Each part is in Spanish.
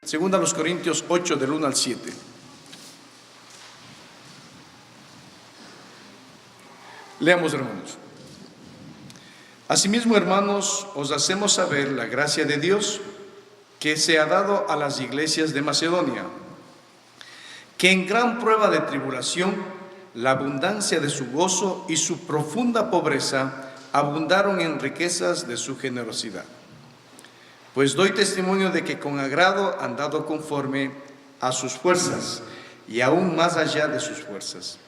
Segunda a los Corintios 8, del 1 al 7. Leamos, hermanos. Asimismo, hermanos, os hacemos saber la gracia de Dios que se ha dado a las iglesias de Macedonia, que en gran prueba de tribulación, la abundancia de su gozo y su profunda pobreza abundaron en riquezas de su generosidad. Pues doy testimonio de que con agrado han dado conforme a sus fuerzas y aún más allá de sus fuerzas,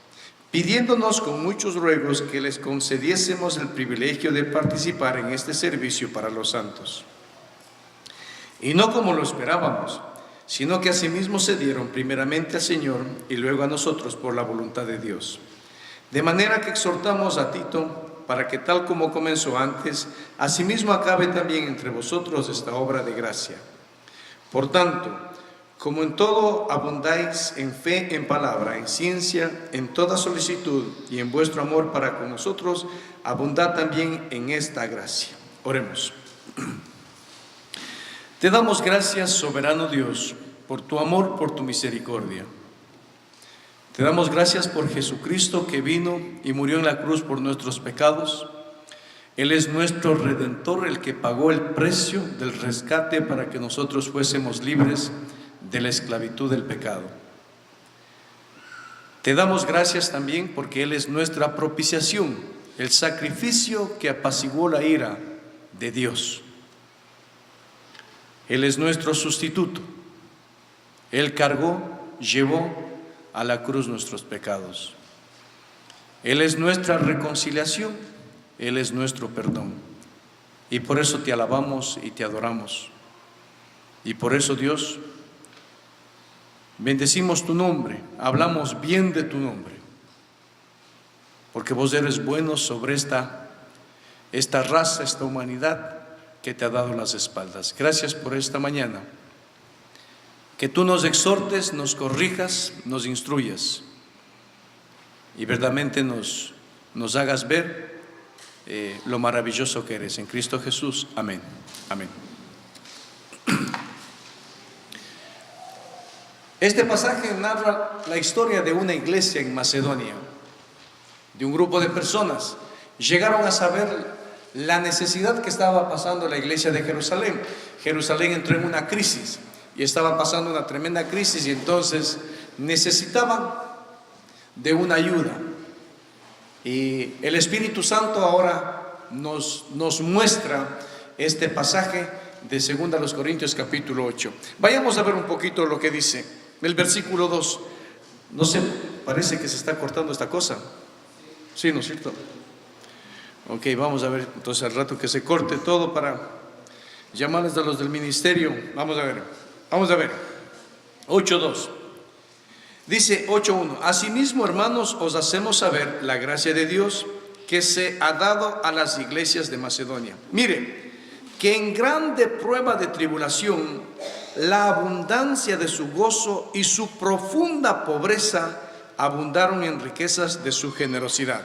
pidiéndonos con muchos ruegos que les concediésemos el privilegio de participar en este servicio para los santos. Y no como lo esperábamos, sino que asimismo se dieron primeramente al Señor y luego a nosotros por la voluntad de Dios. De manera que exhortamos a Tito para que tal como comenzó antes, asimismo acabe también entre vosotros esta obra de gracia. Por tanto, como en todo abundáis en fe, en palabra, en ciencia, en toda solicitud y en vuestro amor para con nosotros, abundad también en esta gracia. Oremos. Te damos gracias, soberano Dios, por tu amor, por tu misericordia. Te damos gracias por Jesucristo que vino y murió en la cruz por nuestros pecados. Él es nuestro Redentor, el que pagó el precio del rescate para que nosotros fuésemos libres de la esclavitud del pecado. Te damos gracias también porque Él es nuestra propiciación, el sacrificio que apaciguó la ira de Dios. Él es nuestro sustituto. Él cargó, llevó a la cruz nuestros pecados. Él es nuestra reconciliación, Él es nuestro perdón. Y por eso te alabamos y te adoramos. Y por eso, Dios, bendecimos tu nombre, hablamos bien de tu nombre, porque vos eres bueno sobre esta raza, esta humanidad que te ha dado las espaldas. Gracias por esta mañana. Que tú nos exhortes, nos corrijas, nos instruyas y verdaderamente nos hagas ver lo maravilloso que eres. En Cristo Jesús. Amén. Amén. Este pasaje narra la historia de una iglesia en Macedonia, de un grupo de personas. Llegaron a saber la necesidad que estaba pasando la iglesia de Jerusalén. Jerusalén entró en una crisis y estaba pasando una tremenda crisis y entonces necesitaban de una ayuda. Y el Espíritu Santo ahora nos muestra este pasaje de 2 a los Corintios capítulo 8. Vayamos a ver un poquito lo que dice el versículo 2. No sé, parece que se está cortando esta cosa. Sí, ¿no es cierto? Ok, vamos a ver entonces al rato que se corte todo para llamarles a los del ministerio. Vamos a ver. 8.2. Dice 8.1. Asimismo, hermanos, os hacemos saber la gracia de Dios que se ha dado a las iglesias de Macedonia. Mire, que en grande prueba de tribulación, la abundancia de su gozo y su profunda pobreza abundaron en riquezas de su generosidad.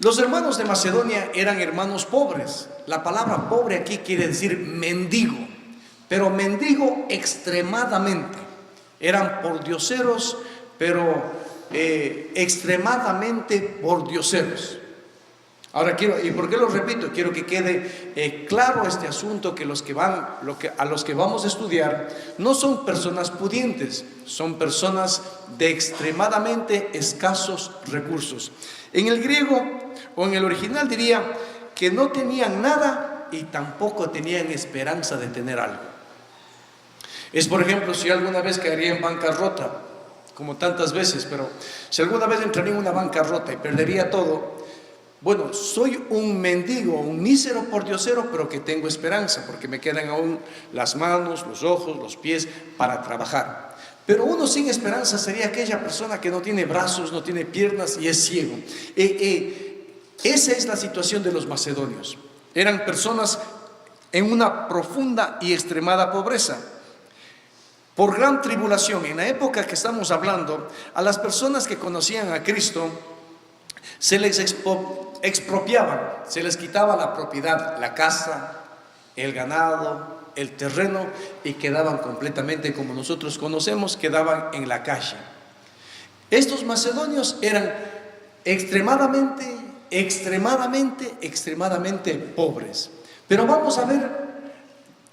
Los hermanos de Macedonia eran hermanos pobres. La palabra pobre aquí quiere decir mendigo, pero mendigo extremadamente. Eran pordioseros, pero extremadamente pordioseros. Ahora ¿y por qué lo repito? Quiero que quede claro este asunto, que a los que vamos a estudiar no son personas pudientes, son personas de extremadamente escasos recursos. En el griego o en el original diría que no tenían nada y tampoco tenían esperanza de tener algo. Es, por ejemplo, si alguna vez caería en bancarrota, como tantas veces, pero si alguna vez entraría en una bancarrota y perdería todo, bueno, soy un mendigo, un mísero pordiosero, pero que tengo esperanza, porque me quedan aún las manos, los ojos, los pies para trabajar. Pero uno sin esperanza sería aquella persona que no tiene brazos, no tiene piernas y es ciego. Esa es la situación de los macedonios. Eran personas en una profunda y extremada pobreza. Por gran tribulación, en la época que estamos hablando, a las personas que conocían a Cristo se les expropiaban, se les quitaba la propiedad, la casa, el ganado, el terreno y quedaban completamente, como nosotros conocemos, quedaban en la calle. Estos macedonios eran extremadamente pobres. Pero vamos a ver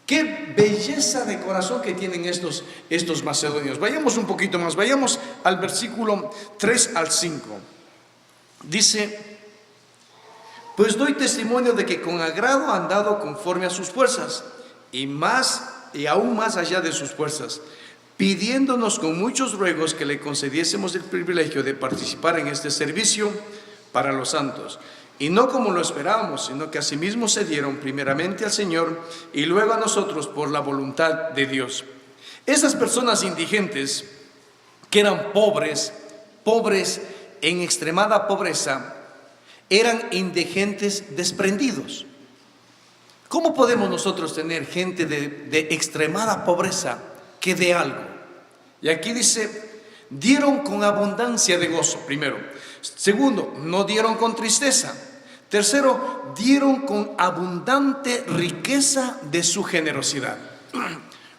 qué belleza de corazón que tienen estos macedonios. Vayamos un poquito más, vayamos al versículo 3 al 5. Dice: pues doy testimonio de que con agrado han dado conforme a sus fuerzas, y aún más allá de sus fuerzas, pidiéndonos con muchos ruegos que le concediésemos el privilegio de participar en este servicio para los santos. Y no como lo esperábamos, sino que asimismo se dieron primeramente al Señor y luego a nosotros por la voluntad de Dios. Esas personas indigentes, que eran pobres en extremada pobreza, eran indigentes desprendidos. ¿Cómo podemos nosotros tener gente de extremada pobreza que dé algo? Y aquí dice: dieron con abundancia de gozo, primero. Segundo, no dieron con tristeza. Tercero, dieron con abundante riqueza de su generosidad.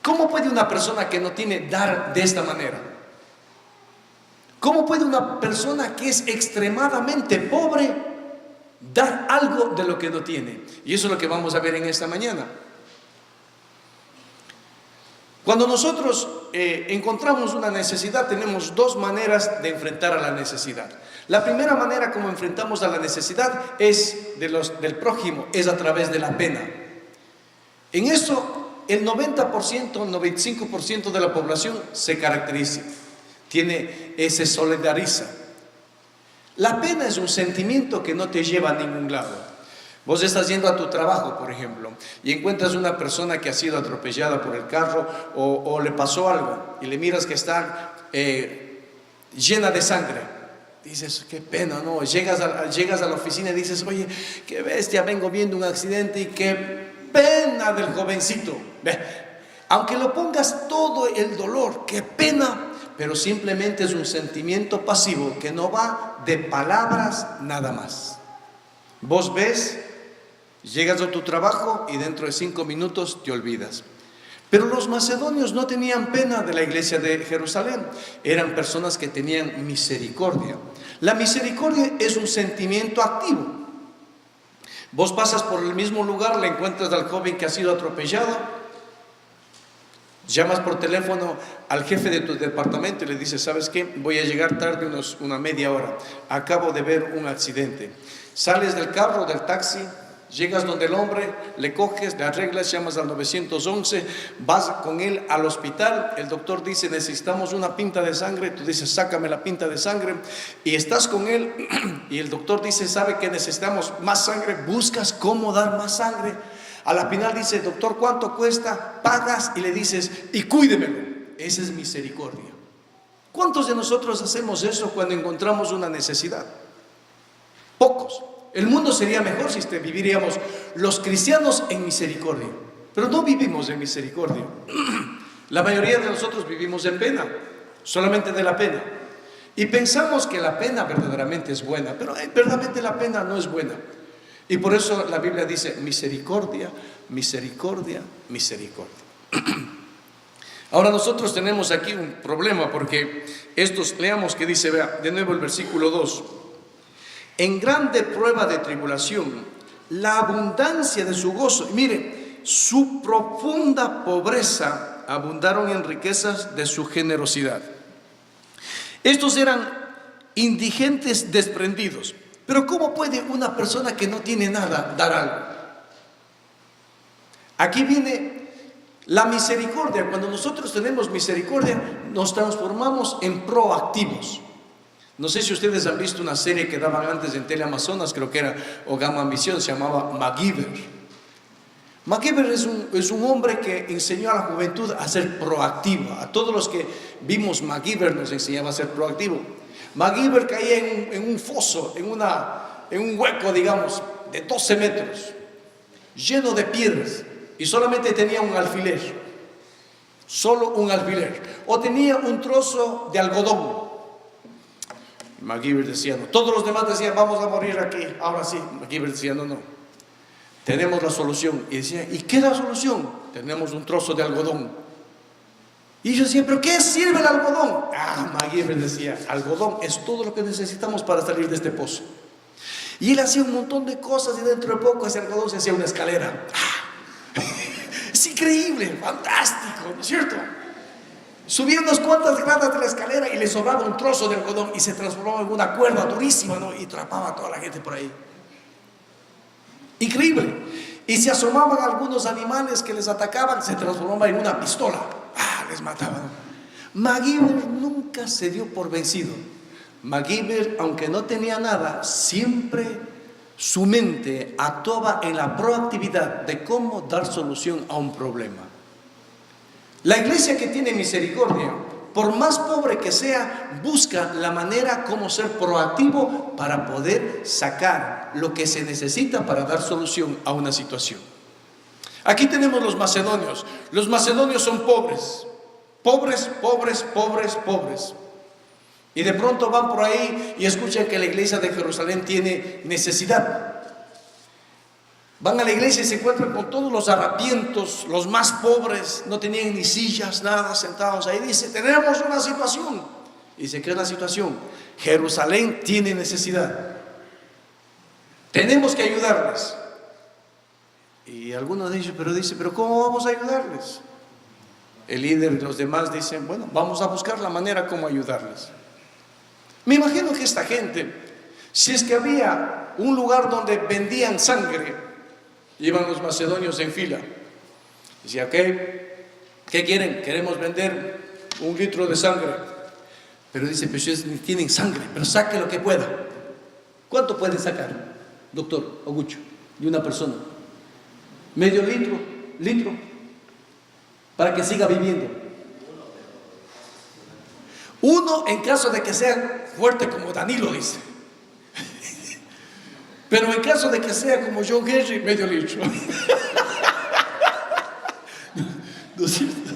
¿Cómo puede una persona que no tiene dar de esta manera? ¿Cómo puede una persona que es extremadamente pobre dar algo de lo que no tiene? Y eso es lo que vamos a ver en esta mañana. Cuando nosotros encontramos una necesidad, tenemos dos maneras de enfrentar a la necesidad. La primera manera como enfrentamos a la necesidad es del prójimo, es a través de la pena. En eso el 90%, 95% de la población se caracteriza, se solidariza. La pena es un sentimiento que no te lleva a ningún lado. Vos estás yendo a tu trabajo, por ejemplo, y encuentras una persona que ha sido atropellada por el carro o le pasó algo y le miras que está llena de sangre. Dices: qué pena, ¿no? Llegas a la oficina y dices: oye, qué bestia, vengo viendo un accidente y qué pena del jovencito. Aunque lo pongas todo el dolor, qué pena, pero simplemente es un sentimiento pasivo que no va de palabras nada más. Vos ves, llegas a tu trabajo y dentro de 5 minutos te olvidas. Pero los macedonios no tenían pena de la iglesia de Jerusalén. Eran personas que tenían misericordia. La misericordia es un sentimiento activo. Vos pasas por el mismo lugar, le encuentras al joven que ha sido atropellado, llamas por teléfono al jefe de tu departamento y le dices: ¿sabes qué? Voy a llegar tarde una media hora. Acabo de ver un accidente. Sales del carro, del taxi, llegas donde el hombre, le coges, le arreglas, llamas al 911, vas con él al hospital, el doctor dice: necesitamos una pinta de sangre, tú dices: sácame la pinta de sangre, y estás con él y el doctor dice: sabe que necesitamos más sangre, buscas cómo dar más sangre. A la final dice: doctor, ¿cuánto cuesta? Pagas y le dices: y cuídemelo. Esa es misericordia. ¿Cuántos de nosotros hacemos eso cuando encontramos una necesidad? Pocos. El mundo sería mejor si viviríamos los cristianos en misericordia, pero no vivimos en misericordia. La mayoría de nosotros vivimos en pena, solamente de la pena, y pensamos que la pena verdaderamente es buena, pero verdaderamente la pena no es buena. Y por eso la Biblia dice: misericordia, misericordia, misericordia. Ahora nosotros tenemos aquí un problema, porque leamos que dice, vea de nuevo el versículo 2: en grande prueba de tribulación, la abundancia de su gozo, y mire, su profunda pobreza, abundaron en riquezas de su generosidad. Estos eran indigentes desprendidos. Pero ¿cómo puede una persona que no tiene nada dar algo? Aquí viene la misericordia. Cuando nosotros tenemos misericordia, nos transformamos en proactivos. No sé si ustedes han visto una serie que daban antes en Teleamazonas, creo que era o Gamma Misión, se llamaba MacGyver. MacGyver es un hombre que enseñó a la juventud a ser proactiva. A todos los que vimos MacGyver nos enseñaba a ser proactivo. MacGyver caía en un foso, en un hueco, digamos, de 12 metros, lleno de piedras, y solamente tenía un alfiler, solo un alfiler, o tenía un trozo de algodón. MacGyver decía no. Todos los demás decían: vamos a morir aquí, ahora sí. MacGyver decía: no. tenemos la solución. Y decía, ¿y qué es la solución? Tenemos un trozo de algodón. Y yo decía, ¿pero qué sirve el algodón? MacGyver decía, algodón es todo lo que necesitamos para salir de este pozo. Y él hacía un montón de cosas y dentro de poco ese algodón se hacía una escalera. Es increíble, fantástico, ¿no es cierto? Subía unas cuantas gradas de la escalera y le sobraba un trozo de algodón y se transformaba en una cuerda durísima, ¿no? Y atrapaba a toda la gente por ahí. Increíble. Y se asomaban algunos animales que les atacaban, se transformaba en una pistola. Les mataban. MacGyver nunca se dio por vencido. MacGyver, aunque no tenía nada, siempre su mente actuaba en la proactividad de cómo dar solución a un problema. La iglesia que tiene misericordia, por más pobre que sea, busca la manera como ser proactivo para poder sacar lo que se necesita para dar solución a una situación. Aquí tenemos los macedonios. Los macedonios son pobres. Pobres, pobres, pobres, pobres. Y de pronto van por ahí y escuchan que la iglesia de Jerusalén tiene necesidad. Van a la iglesia y se encuentran con todos los harapientos, los más pobres, no tenían ni sillas, nada, sentados ahí. Dice, tenemos una situación. Y dice, ¿qué es la situación? Jerusalén tiene necesidad. Tenemos que ayudarles. Y algunos dicen, pero ¿cómo vamos a ayudarles? El líder y los demás dicen, bueno, vamos a buscar la manera como ayudarles. Me imagino que esta gente, si es que había un lugar donde vendían sangre, iban los macedonios en fila. Decía, ¿qué quieren? Queremos vender 1 litro de sangre. Pero dice, pues ustedes ni tienen sangre, pero saque lo que pueda. ¿Cuánto pueden sacar, doctor Ogucho, de una persona? ¿Medio litro? ¿Litro? Para que siga viviendo. 1 en caso de que sea fuerte como Danilo, dice. Pero en caso de que sea como John Henry, medio litro. ¿No es cierto?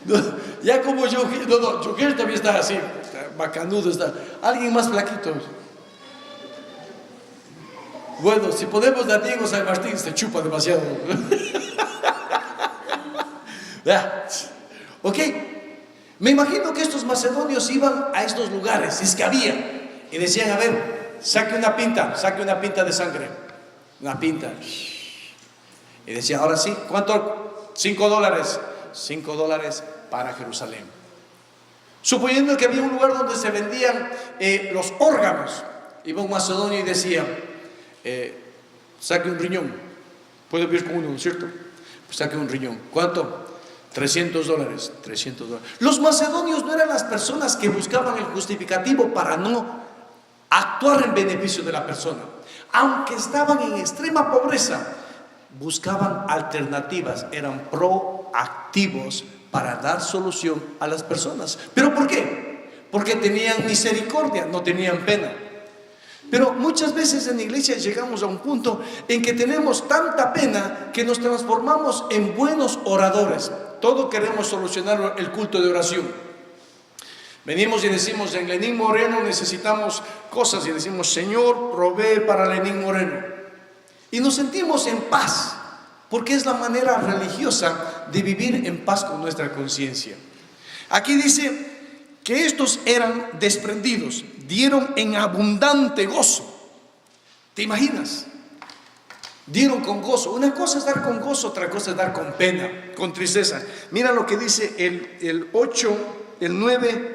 No, ya como John Henry, John Henry también está así, está bacanudo, está. Alguien más flaquito. Bueno, si ponemos a Diego San Martín, se chupa demasiado. Ok, me imagino que estos macedonios iban a estos lugares, si es que había, y decían, a ver, saque una pinta de sangre, una pinta. Y decía, ahora sí, ¿cuánto? $5. $5 para Jerusalén. Suponiendo que había un lugar donde se vendían los órganos, iba un macedonio y decía, saque un riñón, puede vivir con uno, ¿no es cierto? Pues saque un riñón. ¿Cuánto? $300. $300. Los macedonios no eran las personas que buscaban el justificativo para no actuar en beneficio de la persona. Aunque estaban en extrema pobreza, buscaban alternativas, eran proactivos para dar solución a las personas. ¿Pero por qué? Porque tenían misericordia, no tenían pena. Pero muchas veces en la iglesia llegamos a un punto en que tenemos tanta pena que nos transformamos en buenos oradores. Todo queremos solucionar el culto de oración. Venimos y decimos, en Lenín Moreno necesitamos cosas y decimos, Señor, provee para Lenín Moreno. Y nos sentimos en paz, porque es la manera religiosa de vivir en paz con nuestra conciencia. Aquí dice que estos eran desprendidos, dieron en abundante gozo. ¿Te imaginas? Dieron con gozo. Una cosa es dar con gozo, otra cosa es dar con pena, con tristeza. Mira lo que dice el 8, el 9.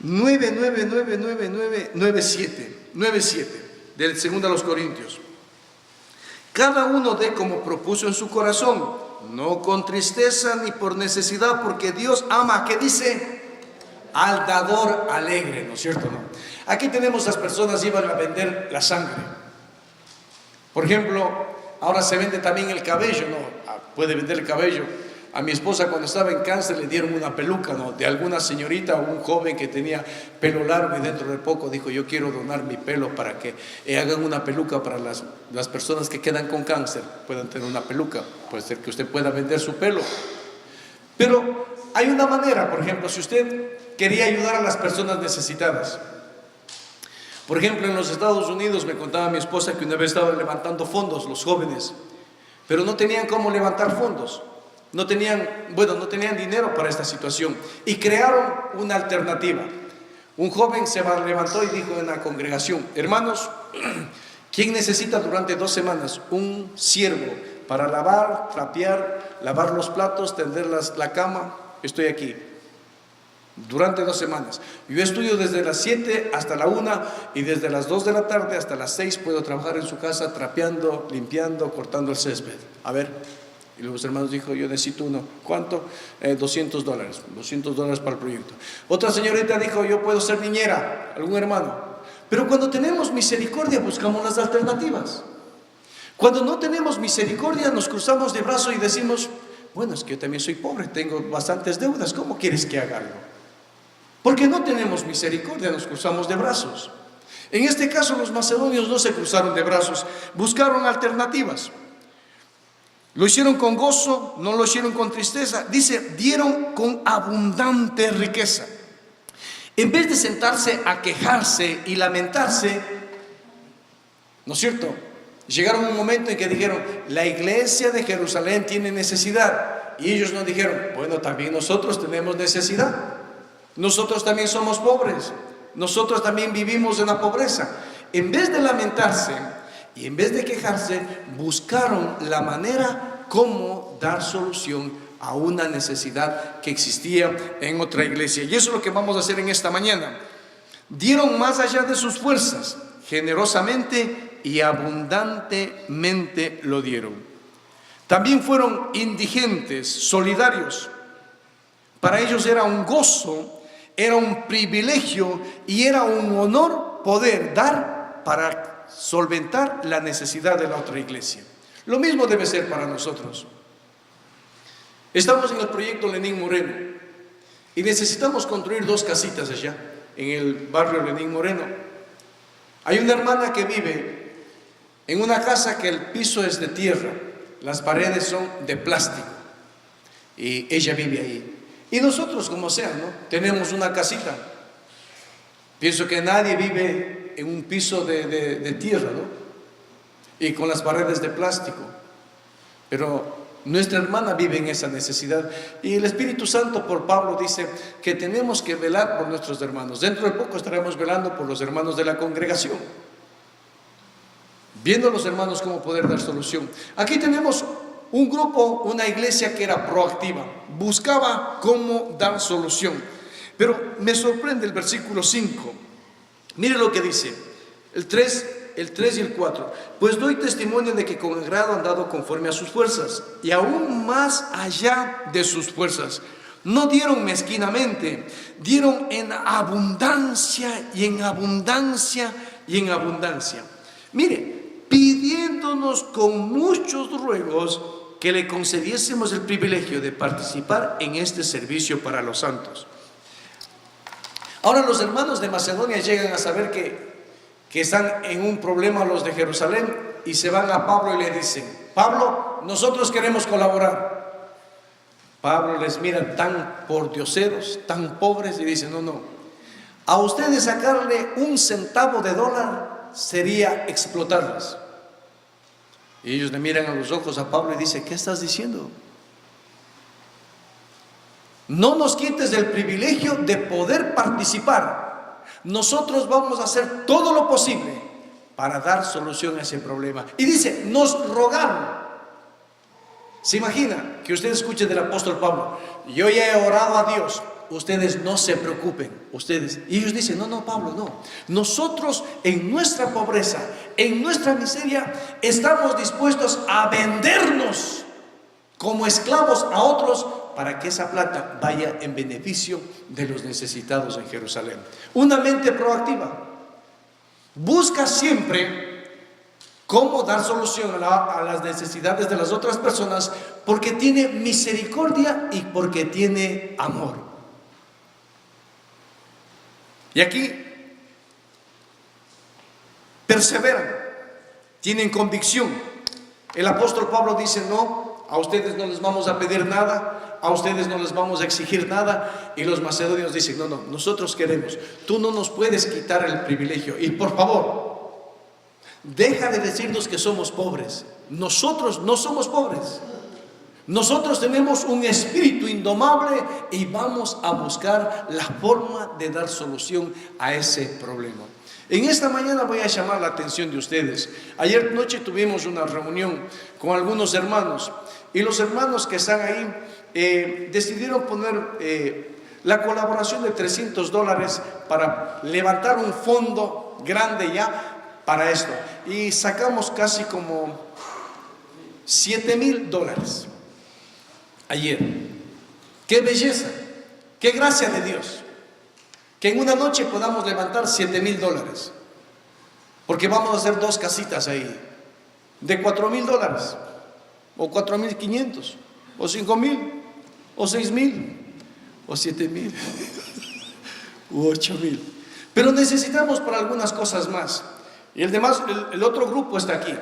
9:7 del 2 a los Corintios. Cada uno dé como propuso en su corazón, no con tristeza ni por necesidad, porque Dios ama, ¿qué dice? Al dador alegre, ¿no es cierto? ¿No? Aquí tenemos las personas que iban a vender la sangre. Por ejemplo, ahora se vende también el cabello, ¿no? Puede vender el cabello. A mi esposa cuando estaba en cáncer le dieron una peluca, ¿no? De alguna señorita o un joven que tenía pelo largo y dentro de poco dijo, yo quiero donar mi pelo para que hagan una peluca para las personas que quedan con cáncer, puedan tener una peluca. Puede ser que usted pueda vender su pelo. Pero hay una manera, por ejemplo, si usted quería ayudar a las personas necesitadas, Por ejemplo, en los Estados Unidos me contaba mi esposa que una vez estaban levantando fondos los jóvenes, pero no tenían cómo levantar fondos. No tenían dinero para esta situación y crearon una alternativa. Un joven se levantó y dijo en la congregación: hermanos, ¿quién necesita durante 2 semanas un siervo para lavar, trapear, lavar los platos, tender la cama? Estoy aquí. Durante 2 semanas. Yo estudio desde las 7 hasta la 1 y desde las 2 de la tarde hasta las 6 puedo trabajar en su casa trapeando, limpiando, cortando el césped. A ver. Y los hermanos dijo: yo necesito uno. ¿Cuánto? $200. $200 para el proyecto. Otra señorita dijo: yo puedo ser niñera. Algún hermano. Pero cuando tenemos misericordia buscamos las alternativas. Cuando no tenemos misericordia nos cruzamos de brazos y decimos: bueno, es que yo también soy pobre, tengo bastantes deudas, ¿cómo quieres que haga algo? Porque no tenemos misericordia, nos cruzamos de brazos. En este caso los macedonios no se cruzaron de brazos, buscaron alternativas. Lo hicieron con gozo, no lo hicieron con tristeza. Dice, dieron con abundante riqueza. En vez de sentarse a quejarse y lamentarse, ¿no es cierto? Llegaron a un momento en que dijeron: la iglesia de Jerusalén tiene necesidad. Y ellos no dijeron: bueno, también nosotros tenemos necesidad. Nosotros también somos pobres. Nosotros también vivimos en la pobreza. En vez de lamentarse y en vez de quejarse, buscaron la manera como dar solución a una necesidad que existía en otra iglesia. Y eso es lo que vamos a hacer en esta mañana. Dieron más allá de sus fuerzas, generosamente y abundantemente lo dieron. También fueron indigentes, solidarios. Para ellos era un gozo, era un privilegio y era un honor poder dar para solventar la necesidad de la otra iglesia. Lo mismo debe ser para nosotros. Estamos en el proyecto Lenín Moreno y necesitamos construir 2 casitas allá, en el barrio Lenín Moreno. Hay una hermana que vive en una casa que el piso es de tierra, las paredes son de plástico y ella vive ahí. Y nosotros, como sea, ¿no? Tenemos una casita. Pienso que nadie vive en un piso de tierra, ¿no? Y con las paredes de plástico. Pero nuestra hermana vive en esa necesidad. Y el Espíritu Santo por Pablo dice que tenemos que velar por nuestros hermanos. Dentro de poco estaremos velando por los hermanos de la congregación, viendo a los hermanos cómo poder dar solución. Aquí tenemos un grupo, una iglesia que era proactiva, buscaba cómo dar solución. Pero me sorprende el versículo 5. Mire lo que dice, el 3 y el 4. Pues doy testimonio de que con agrado han dado conforme a sus fuerzas, y aún más allá de sus fuerzas. No dieron mezquinamente, dieron en abundancia y en abundancia y en abundancia. Mire, pidiéndonos con muchos ruegos que le concediésemos el privilegio de participar en este servicio para los santos. Ahora los hermanos de Macedonia llegan a saber que están en un problema los de Jerusalén y se van a Pablo y le dicen: Pablo, nosotros queremos colaborar. Pablo les mira tan pordioseros, tan pobres, y dice: no, a ustedes sacarle $1 centavo de dólar sería explotarles. Y ellos le miran a los ojos a Pablo y dicen: ¿qué estás diciendo? No nos quites el privilegio de poder participar. Nosotros vamos a hacer todo lo posible para dar solución a ese problema. Y dice: nos rogaron. ¿Se imagina que usted escuche del apóstol Pablo: yo ya he orado a Dios, ustedes no se preocupen, ustedes? Y ellos dicen: no, Pablo, no. Nosotros en nuestra pobreza, en nuestra miseria, estamos dispuestos a vendernos como esclavos a otros para que esa plata vaya en beneficio de los necesitados en Jerusalén. Una mente proactiva busca siempre cómo dar solución a las necesidades de las otras personas, porque tiene misericordia y porque tiene amor. Y aquí perseveran, tienen convicción. El apóstol Pablo dice: no, a ustedes no les vamos a pedir nada, a ustedes no les vamos a exigir nada. Y los macedonios dicen, no, nosotros queremos, tú no nos puedes quitar el privilegio. Y por favor, deja de decirnos que somos pobres. Nosotros no somos pobres. Nosotros tenemos un espíritu indomable y vamos a buscar la forma de dar solución a ese problema. En esta mañana voy a llamar la atención de ustedes. Ayer noche tuvimos una reunión con algunos hermanos, y los hermanos que están ahí decidieron poner la colaboración de $300 para levantar un fondo grande ya para esto. Y sacamos casi como $7,000 ayer. ¡Qué belleza! ¡Qué gracia de Dios! Que en una noche podamos levantar $7,000, porque vamos a hacer 2 casitas ahí de $4,000 o 4,500 o 5,000 o 6,000 o 7,000 u 8,000. Pero necesitamos para algunas cosas más, y el otro grupo está aquí.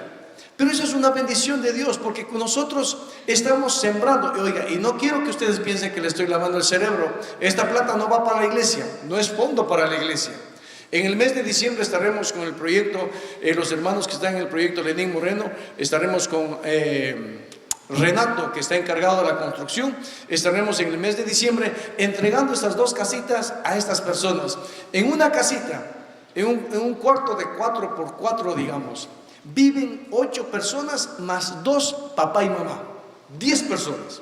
Pero eso es una bendición de Dios, porque nosotros estamos sembrando. Oiga, y no quiero que ustedes piensen que le estoy lavando el cerebro. Esta plata no va para la iglesia, no es fondo para la iglesia. En el mes de diciembre estaremos con el proyecto, los hermanos que están en el proyecto Lenín Moreno, estaremos con Renato, que está encargado de la construcción. Estaremos en el mes de diciembre entregando estas 2 casitas a estas personas. En una casita, en un cuarto de 4x4, digamos, viven 8 personas más 2 papá y mamá, 10 personas.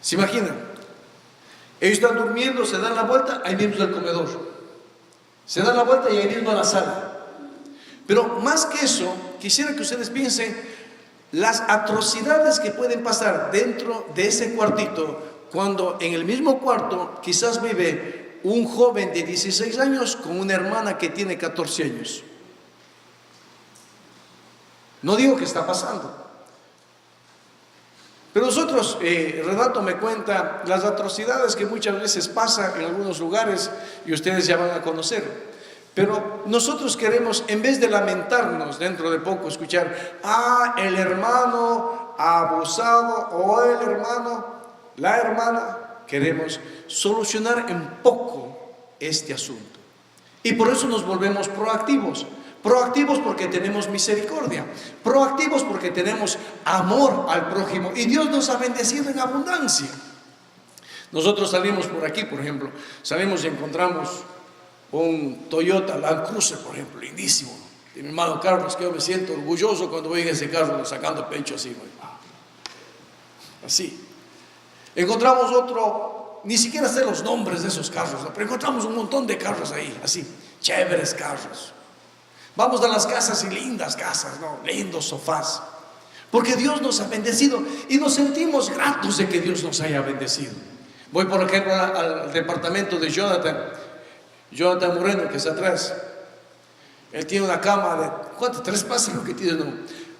¿Se imaginan? Ellos están durmiendo, se dan la vuelta, ahí mismo el comedor, se dan la vuelta y ahí mismo la sala. Pero más que eso, quisiera que ustedes piensen las atrocidades que pueden pasar dentro de ese cuartito, cuando en el mismo cuarto quizás vive un joven de 16 años con una hermana que tiene 14 años. No digo que está pasando, pero nosotros, Renato me cuenta las atrocidades que muchas veces pasan en algunos lugares, y ustedes ya van a conocer. Pero nosotros queremos, en vez de lamentarnos dentro de poco, escuchar, el hermano abusado, o el hermano, la hermana. Queremos solucionar en poco este asunto. Y por eso nos volvemos proactivos. Proactivos porque tenemos misericordia. Proactivos porque tenemos amor al prójimo. Y Dios nos ha bendecido en abundancia. Nosotros salimos por aquí, por ejemplo. Salimos y encontramos un Toyota Land Cruiser, por ejemplo, lindísimo, de mi hermano Carlos, que yo me siento orgulloso cuando voy en ese carro sacando pecho así. Así. Encontramos otro, ni siquiera sé los nombres de esos carros, pero encontramos un montón de carros ahí, así, chéveres carros. Vamos a las casas y lindas casas, ¿no? Lindos sofás, porque Dios nos ha bendecido y nos sentimos gratos de que Dios nos haya bendecido. Voy, por ejemplo, al departamento de Jonathan Moreno, que está atrás. Él tiene una cama de, ¿cuánto? 3 plazas lo que tiene, no,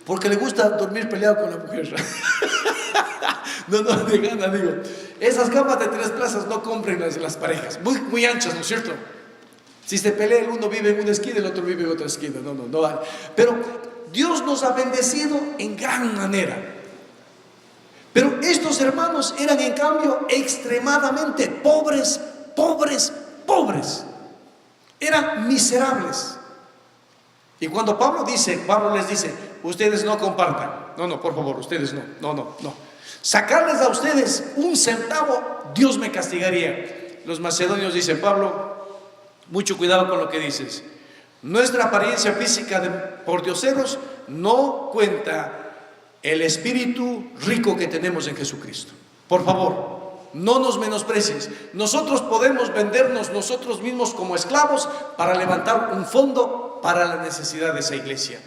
porque le gusta dormir peleado con la mujer. No, de gana, digo. Esas camas de 3 plazas no compren las parejas, muy anchas, ¿no es cierto? Si se pelea, el uno vive en una esquina, el otro vive en otra esquina. No vale. Pero Dios nos ha bendecido en gran manera. Pero estos hermanos eran en cambio extremadamente pobres. Eran miserables. Y cuando Pablo les dice, ustedes no compartan. No, por favor, ustedes no. Sacarles a ustedes un centavo, Dios me castigaría. Los macedonios dicen, Pablo, mucho cuidado con lo que dices. Nuestra apariencia física por dioseros no cuenta el espíritu rico que tenemos en Jesucristo. Por favor, no nos menosprecies. Nosotros podemos vendernos nosotros mismos como esclavos para levantar un fondo para la necesidad de esa iglesia.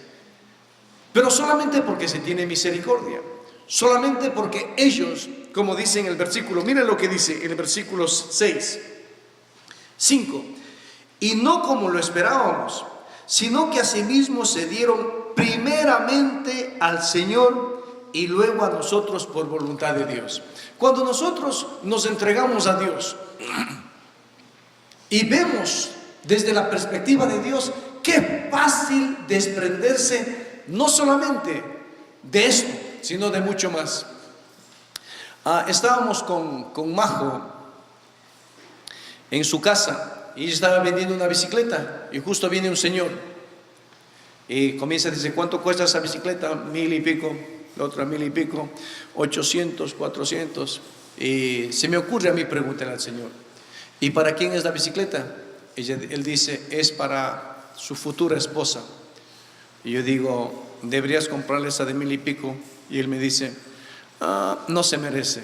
Pero solamente porque se tiene misericordia. Solamente porque ellos, como dice en el versículo, miren lo que dice en el versículo 5. Y no como lo esperábamos, sino que asimismo se dieron primeramente al Señor y luego a nosotros por voluntad de Dios. Cuando nosotros nos entregamos a Dios y vemos desde la perspectiva de Dios, qué fácil desprenderse no solamente de esto, sino de mucho más. Estábamos con Majo en su casa y ella estaba vendiendo una bicicleta y justo viene un señor y comienza a decir: ¿cuánto cuesta esa bicicleta? 1000 y pico, la otra 1000 y pico, 800, 400. Y se me ocurre a mí preguntarle al señor: ¿y para quién es la bicicleta? Él dice: es para su futura esposa. Y yo digo: deberías comprarle esa de 1000 y pico. Y él me dice: no se merece.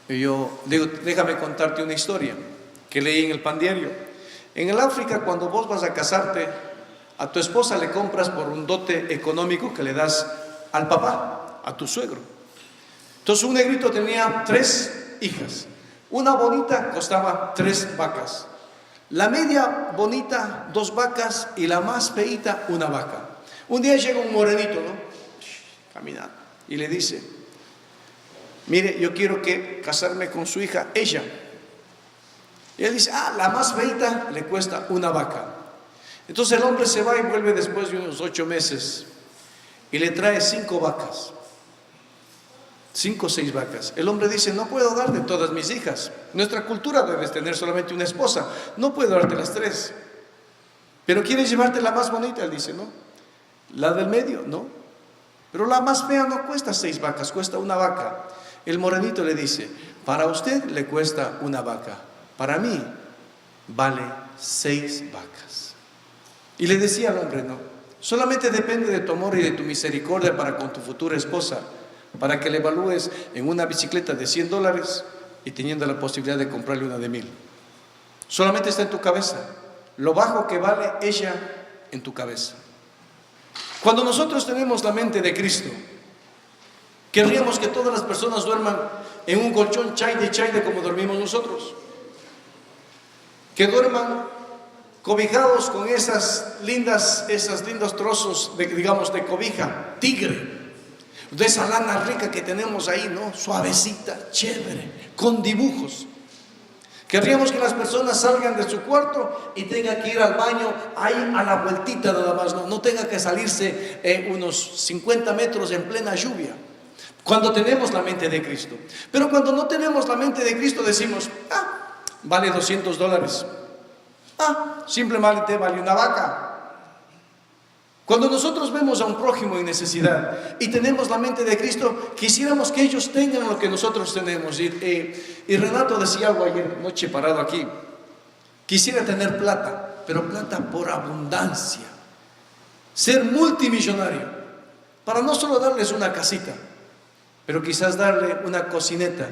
Y yo digo: déjame contarte una historia que leí en el Pan Diario. En el África, cuando vos vas a casarte, a tu esposa le compras por un dote económico que le das al papá, a tu suegro. Entonces un negrito tenía 3 hijas. Una bonita costaba 3 vacas. La media bonita, 2 vacas, y la más feita, 1 vaca. Un día llega un morenito, ¿no? Caminando, y le dice: mire, yo quiero casarme con su hija, ella. Y él dice: la más feita le cuesta 1 vaca. Entonces el hombre se va y vuelve después de unos 8 meses y le trae 5 vacas. 5 o 6 vacas. El hombre dice: no puedo darte todas mis hijas. Nuestra cultura debes tener solamente una esposa. No puedo darte las 3. Pero ¿quieres llevarte la más bonita? Él dice: no. La del medio, no. Pero la más fea no cuesta 6 vacas, cuesta 1 vaca. El morenito le dice: para usted le cuesta 1 vaca, para mí vale 6 vacas. Y le decía al hombre: no, solamente depende de tu amor y de tu misericordia para con tu futura esposa, para que le evalúes en una bicicleta de $100 y teniendo la posibilidad de comprarle una de 1000. Solamente está en tu cabeza, lo bajo que vale ella en tu cabeza. Cuando nosotros tenemos la mente de Cristo, querríamos que todas las personas duerman en un colchón chaide como dormimos nosotros, que duerman cobijados con esos lindos trozos de cobija tigre, de esa lana rica que tenemos ahí, ¿no? Suavecita, chévere, con dibujos. Querríamos que las personas salgan de su cuarto y tengan que ir al baño ahí a la vueltita nada más, no tenga que salirse unos 50 metros en plena lluvia. Cuando tenemos la mente de Cristo. Pero cuando no tenemos la mente de Cristo decimos: vale $200. Simplemente vale 1 vaca. Cuando nosotros vemos a un prójimo en necesidad y tenemos la mente de Cristo, quisiéramos que ellos tengan lo que nosotros tenemos. Y Renato decía algo ayer noche parado aquí: quisiera tener plata, pero plata por abundancia, ser multimillonario, para no solo darles una casita, pero quizás darle una cocineta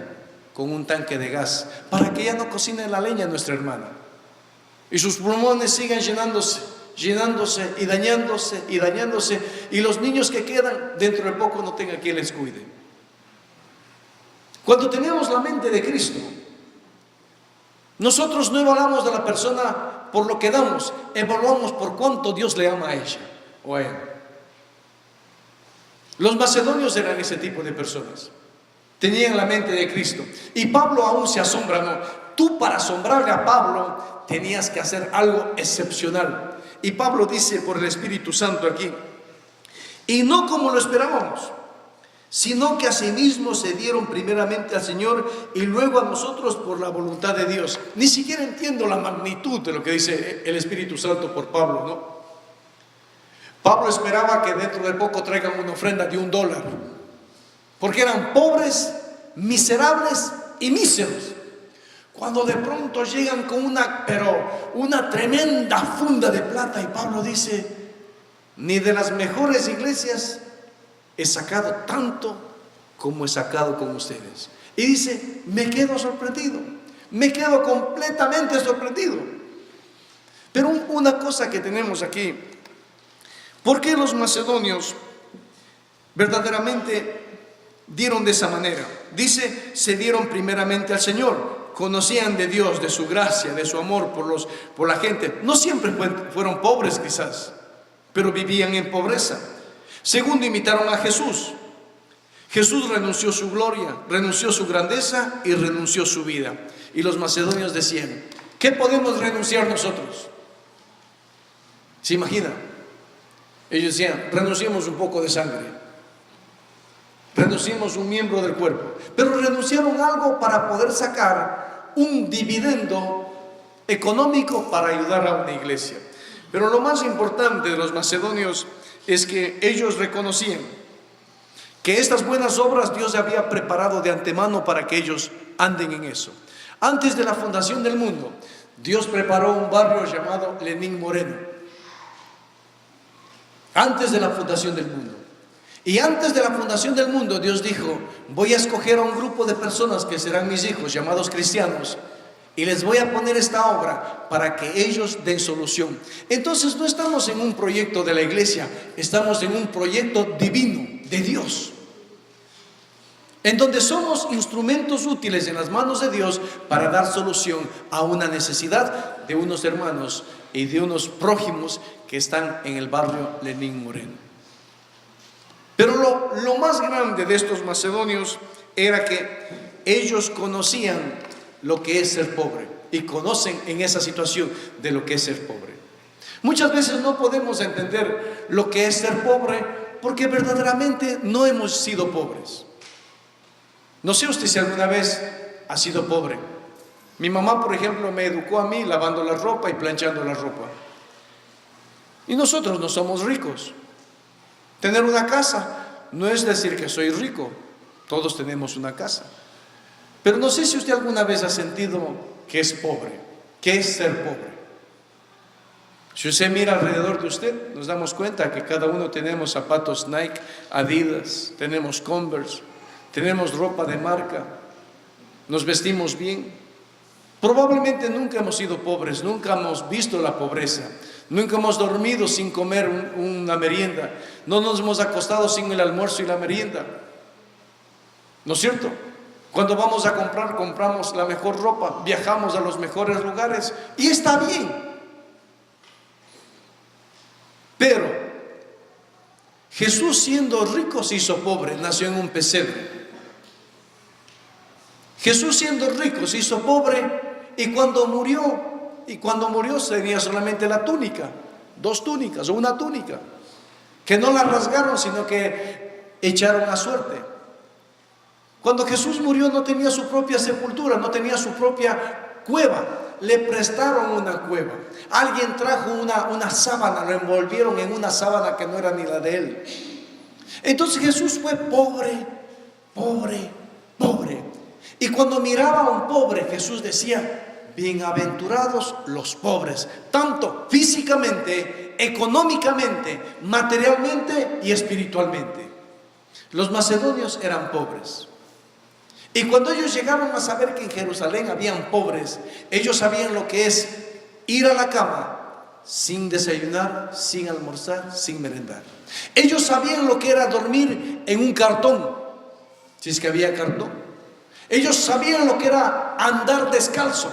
con un tanque de gas, para que ya no cocine la leña nuestra hermana y sus pulmones sigan llenándose y dañándose, y los niños que quedan dentro de poco no tengan quien les cuide. Cuando tenemos la mente de Cristo, nosotros no evaluamos a la persona por lo que damos, evaluamos por cuánto Dios le ama a ella o a él. Los macedonios eran ese tipo de personas, tenían la mente de Cristo. Y Pablo aún se asombra, ¿no? Tú, para asombrarle a Pablo, tenías que hacer algo excepcional. Y Pablo dice por el Espíritu Santo aquí: y no como lo esperábamos, sino que asimismo se dieron primeramente al Señor y luego a nosotros por la voluntad de Dios. Ni siquiera entiendo la magnitud de lo que dice el Espíritu Santo por Pablo, ¿no? Pablo esperaba que dentro de poco traigan una ofrenda de $1, porque eran pobres, miserables y míseros. Cuando de pronto llegan con una tremenda funda de plata, y Pablo dice: ni de las mejores iglesias he sacado tanto como he sacado con ustedes. Y dice: me quedo sorprendido, me quedo completamente sorprendido. Pero una cosa que tenemos aquí: ¿por qué los macedonios verdaderamente dieron de esa manera? Dice: se dieron primeramente al Señor. Conocían de Dios, de su gracia, de su amor por la gente. No siempre fueron pobres quizás, pero vivían en pobreza. Segundo, imitaron a Jesús. Jesús renunció su gloria, renunció su grandeza y renunció su vida. Y los macedonios decían: ¿qué podemos renunciar nosotros? ¿Se imagina? Ellos decían: renunciemos un poco de sangre, reducimos un miembro del cuerpo, pero renunciaron a algo para poder sacar un dividendo económico para ayudar a una iglesia. Pero lo más importante de los macedonios es que ellos reconocían que estas buenas obras Dios había preparado de antemano para que ellos anden en eso. Antes de la fundación del mundo, Dios preparó un barrio llamado Lenín Moreno. Antes de la fundación del mundo. Y antes de la fundación del mundo, Dios dijo: voy a escoger a un grupo de personas que serán mis hijos, llamados cristianos, y les voy a poner esta obra para que ellos den solución. Entonces no estamos en un proyecto de la iglesia, estamos en un proyecto divino de Dios, en donde somos instrumentos útiles en las manos de Dios para dar solución a una necesidad de unos hermanos y de unos prójimos que están en el barrio Lenín Moreno. Pero lo más grande de estos macedonios era que ellos conocían lo que es ser pobre y conocen en esa situación de lo que es ser pobre. Muchas veces no podemos entender lo que es ser pobre porque verdaderamente no hemos sido pobres. No sé usted si alguna vez ha sido pobre. Mi mamá, por ejemplo, me educó a mí lavando la ropa y planchando la ropa. Y nosotros no somos ricos. Tener una casa no es decir que soy rico. Todos tenemos una casa. Pero no sé si usted alguna vez ha sentido que es pobre, que es ser pobre. Si usted mira alrededor de usted, nos damos cuenta que cada uno tenemos zapatos Nike, Adidas, tenemos Converse, tenemos ropa de marca, nos vestimos bien. Probablemente nunca hemos sido pobres, nunca hemos visto la pobreza, nunca hemos dormido sin comer una merienda, no nos hemos acostado sin el almuerzo y la merienda. ¿No es cierto? Cuando vamos a comprar, compramos la mejor ropa, viajamos a los mejores lugares y está bien. Pero Jesús, siendo rico, se hizo pobre, nació en un pesebre. Jesús, siendo rico, se hizo pobre, y cuando murió tenía solamente la túnica, 2 túnicas o una túnica, que no la rasgaron, sino que echaron a suerte. Cuando Jesús murió no tenía su propia sepultura, no tenía su propia cueva, le prestaron una cueva. Alguien trajo una sábana, lo envolvieron en una sábana que no era ni la de él. Entonces Jesús fue pobre, pobre, pobre. Y cuando miraba a un pobre, Jesús decía: bienaventurados los pobres, tanto físicamente, económicamente, materialmente y espiritualmente. Los macedonios eran pobres. Y cuando ellos llegaron a saber que en Jerusalén habían pobres, ellos sabían lo que es ir a la cama sin desayunar, sin almorzar, sin merendar. Ellos sabían lo que era dormir en un cartón, si es que había cartón. Ellos sabían lo que era andar descalzo.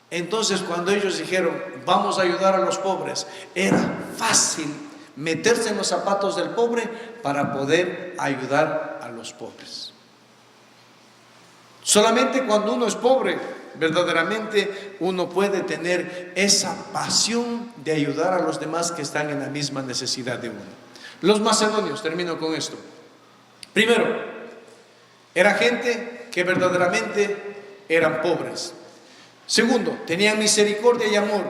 Entonces, cuando ellos dijeron: vamos a ayudar a los pobres, era fácil meterse en los zapatos del pobre para poder ayudar a los pobres. Solamente cuando uno es pobre, verdaderamente uno puede tener esa pasión de ayudar a los demás que están en la misma necesidad de uno. Los macedonios, termino con esto. Primero, era gente que verdaderamente eran pobres. Segundo, tenían misericordia y amor.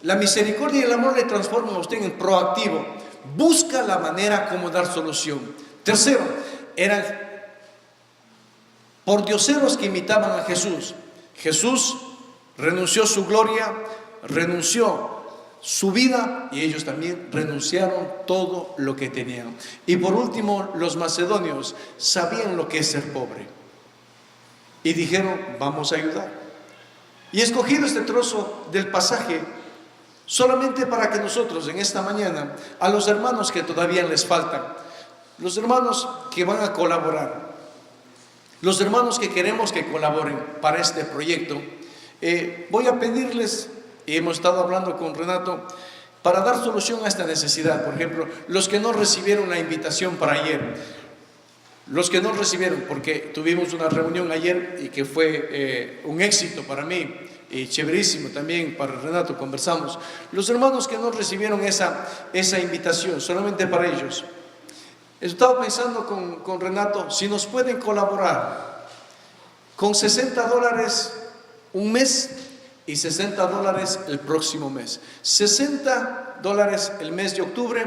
La misericordia y el amor le transforman a usted en proactivo. Busca la manera como dar solución. Tercero, eran pordioseros que imitaban a Jesús. Jesús renunció su gloria, renunció su vida, y ellos también renunciaron todo lo que tenían. Y por último, los macedonios sabían lo que es ser pobre y dijeron: vamos a ayudar. Y he escogido este trozo del pasaje solamente para que nosotros en esta mañana, a los hermanos que todavía les faltan, los hermanos que van a colaborar, los hermanos que queremos que colaboren para este proyecto, voy a pedirles, y hemos estado hablando con Renato, para dar solución a esta necesidad. Por ejemplo, los que no recibieron la invitación para ayer, los que no recibieron, porque tuvimos una reunión ayer y que fue un éxito para mí y chéverísimo también para Renato, conversamos. Los hermanos que no recibieron esa invitación, solamente para ellos, Estaba pensando con Renato, si nos pueden colaborar con $60 un mes y $60 el próximo mes. $60 el mes de octubre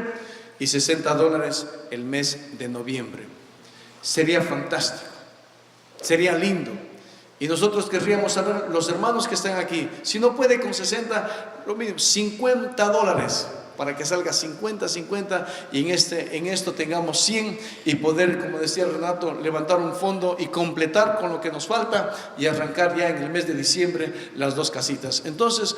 y $60 el mes de noviembre. Sería fantástico, sería lindo. Y nosotros querríamos saber, los hermanos que están aquí, si no puede con 60, lo mínimo, $50, para que salga 50 y en esto tengamos 100 y poder, como decía Renato, levantar un fondo y completar con lo que nos falta y arrancar ya en el mes de diciembre las 2 casitas. Entonces,